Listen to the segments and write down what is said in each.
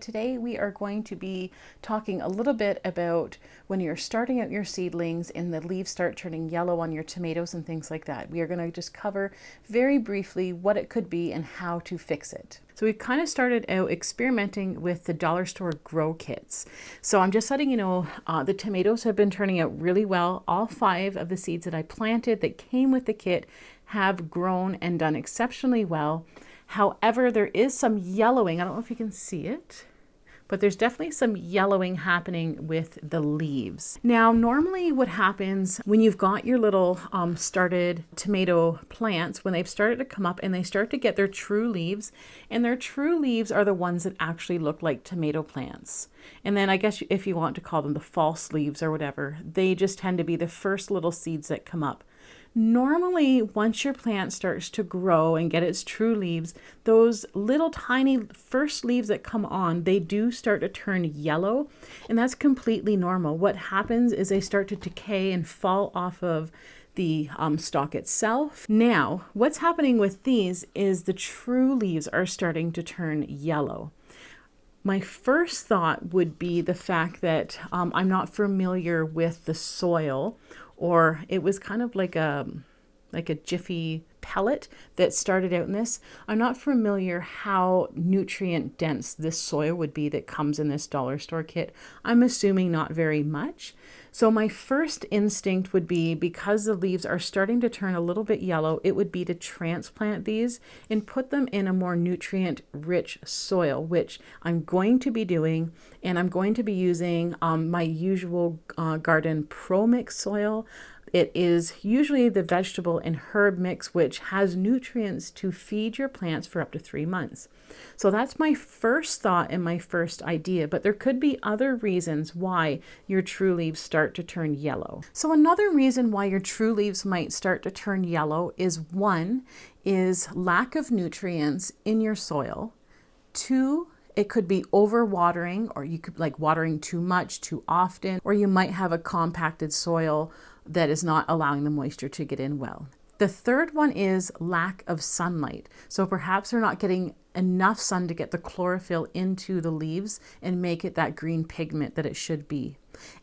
Today we are going to be talking a little bit about when you're starting out your seedlings and the leaves start turning yellow on your tomatoes and things like that. We are going to just cover very briefly what it could be and how to fix it. So we've kind of started out experimenting with the dollar store grow kits. So I'm just letting you know the tomatoes have been turning out really well. All 5 of the seeds that I planted that came with the kit have grown and done exceptionally well. However, there is some yellowing. I don't know if you can see it, but there's definitely some yellowing happening with the leaves. Now, normally what happens when you've got your little started tomato plants, when they've started to come up and they start to get their true leaves, and their true leaves are the ones that actually look like tomato plants. And then I guess if you want to call them the false leaves or whatever, they just tend to be the first little seeds that come up. Normally, once your plant starts to grow and get its true leaves, those little tiny first leaves that come on, they do start to turn yellow, and that's completely normal. What happens is they start to decay and fall off of the stalk itself. Now, what's happening with these is the true leaves are starting to turn yellow. My first thought would be the fact that I'm not familiar with the soil, or it was kind of like a jiffy pellet that started out in this. I'm not familiar how nutrient dense this soil would be that comes in this dollar store kit. I'm assuming not very much. So my first instinct would be, because the leaves are starting to turn a little bit yellow, it would be to transplant these and put them in a more nutrient rich soil, which I'm going to be doing. And I'm going to be using my usual garden pro mix soil. It is usually the vegetable and herb mix, which has nutrients to feed your plants for up to 3 months. So that's my first thought and my first idea, but there could be other reasons why your true leaves start to turn yellow. So another reason why your true leaves might start to turn yellow is, 1, is lack of nutrients in your soil. 2, it could be overwatering, or you could like watering too much, too often, or you might have a compacted soil that is not allowing the moisture to get in well. The third one is lack of sunlight. So perhaps they're not getting enough sun to get the chlorophyll into the leaves and make it that green pigment that it should be.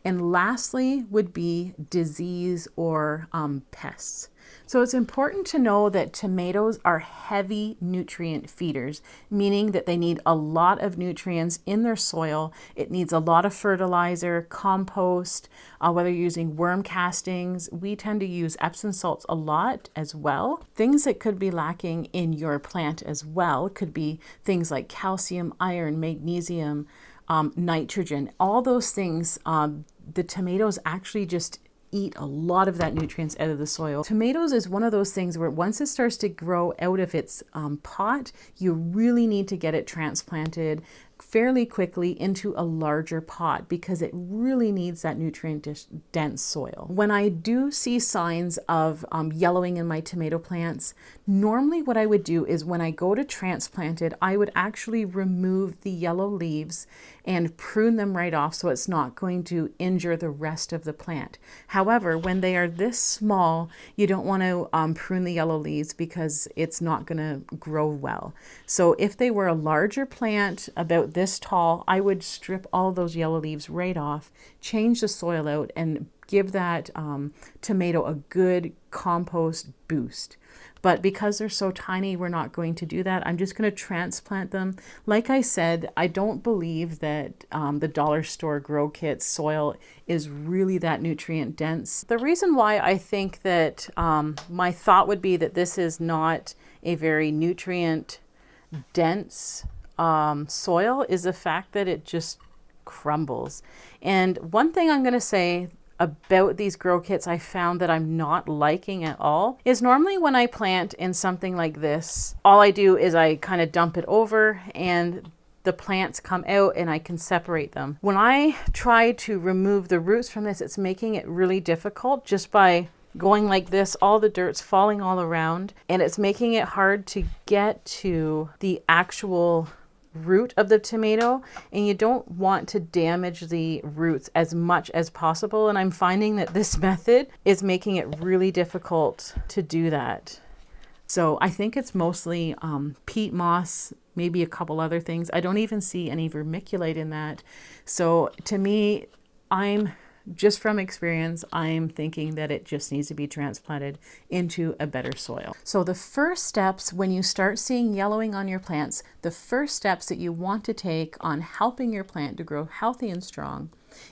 And lastly would be disease or pests. So it's important to know that tomatoes are heavy nutrient feeders, meaning that they need a lot of nutrients in their soil. It needs a lot of fertilizer, compost, whether you're using worm castings. We tend to use Epsom salts a lot as well. Things that could be lacking in your plant as well could be things like calcium, iron, magnesium, nitrogen. All those things, the tomatoes actually just eat a lot of that nutrients out of the soil. Tomatoes is one of those things where once it starts to grow out of its pot, you really need to get it transplanted fairly quickly into a larger pot, because it really needs that nutrient dense soil. When I do see signs of yellowing in my tomato plants, normally what I would do is, when I go to transplant it, I would actually remove the yellow leaves and prune them right off, so it's not going to injure the rest of the plant. However, when they are this small, you don't want to prune the yellow leaves, because it's not going to grow well. So if they were a larger plant, about this tall, I would strip all those yellow leaves right off, change the soil out, and give that tomato a good compost boost. But because they're so tiny, we're not going to do that. I'm just going to transplant them. Like I said, I don't believe that the dollar store grow kit soil is really that nutrient dense. The reason why I think that my thought would be that this is not a very nutrient dense soil is the fact that it just crumbles. And one thing I'm going to say about these grow kits I found that I'm not liking at all is, normally when I plant in something like this, all I do is I kind of dump it over and the plants come out and I can separate them. When I try to remove the roots from this, it's making it really difficult just by going like this. All the dirt's falling all around, and it's making it hard to get to the actual root of the tomato, and you don't want to damage the roots as much as possible. And I'm finding that this method is making it really difficult to do that. So I think it's mostly peat moss maybe a couple other things. I don't even see any vermiculite in that. So to me, just from experience, I'm thinking that it just needs to be transplanted into a better soil. So the first steps when you start seeing yellowing on your plants, the first steps that you want to take on helping your plant to grow healthy and strong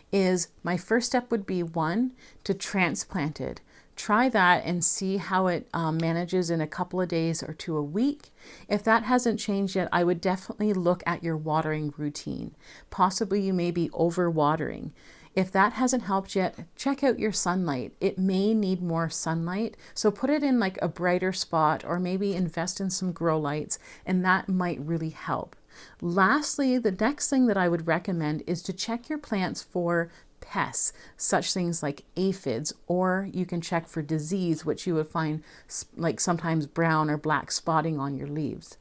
is, my first step would be, one, to transplant it. Try that and see how it manages in a couple of days or to a week. If that hasn't changed yet, I would definitely look at your watering routine. Possibly you may be over-watering. If that hasn't helped yet, check out your sunlight. It may need more sunlight, so put it in like a brighter spot, or maybe invest in some grow lights, and that might really help. Lastly, the next thing that I would recommend is to check your plants for pests, such things like aphids, or you can check for disease, which you would find like sometimes brown or black spotting on your leaves.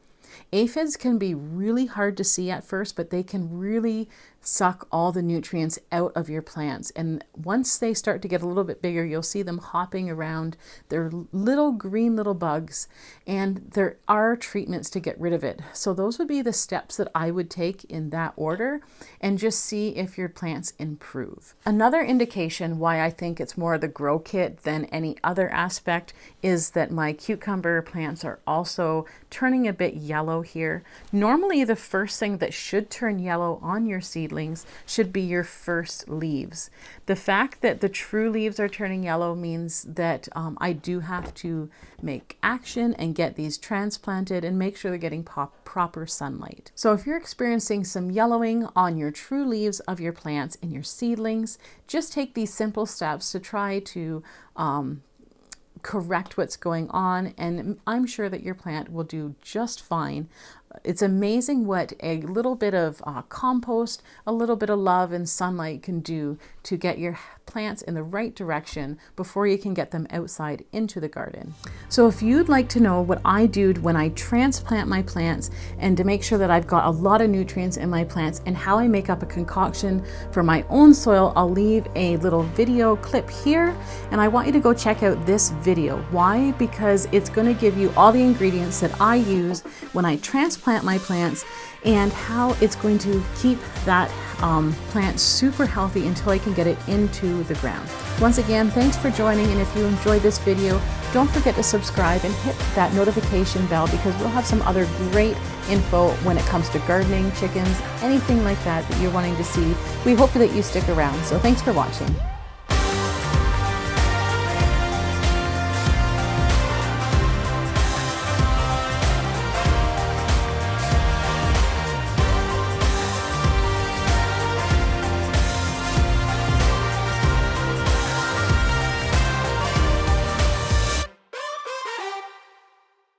Aphids can be really hard to see at first, but they can really suck all the nutrients out of your plants. And once they start to get a little bit bigger, you'll see them hopping around. They're little green little bugs, and there are treatments to get rid of it. So those would be the steps that I would take in that order, and just see if your plants improve. Another indication why I think it's more the grow kit than any other aspect is that my cucumber plants are also turning a bit yellow here. Normally the first thing that should turn yellow on your seedlings should be your first leaves. The fact that the true leaves are turning yellow means that I do have to make action and get these transplanted and make sure they're getting proper sunlight. So if you're experiencing some yellowing on your true leaves of your plants and your seedlings, just take these simple steps to try to correct what's going on, and I'm sure that your plant will do just fine. It's amazing what a little bit of compost, a little bit of love and sunlight can do to get your plants in the right direction before you can get them outside into the garden. So if you'd like to know what I do when I transplant my plants, and to make sure that I've got a lot of nutrients in my plants, and how I make up a concoction for my own soil, I'll leave a little video clip here, and I want you to go check out this video. Why? Because it's going to give you all the ingredients that I use when I transplant my plants, and how it's going to keep that plant super healthy until I can get it into the ground. Once again, thanks for joining, and if you enjoyed this video, don't forget to subscribe and hit that notification bell, because we'll have some other great info when it comes to gardening, chickens, anything like that that you're wanting to see. We hope that you stick around. So thanks for watching.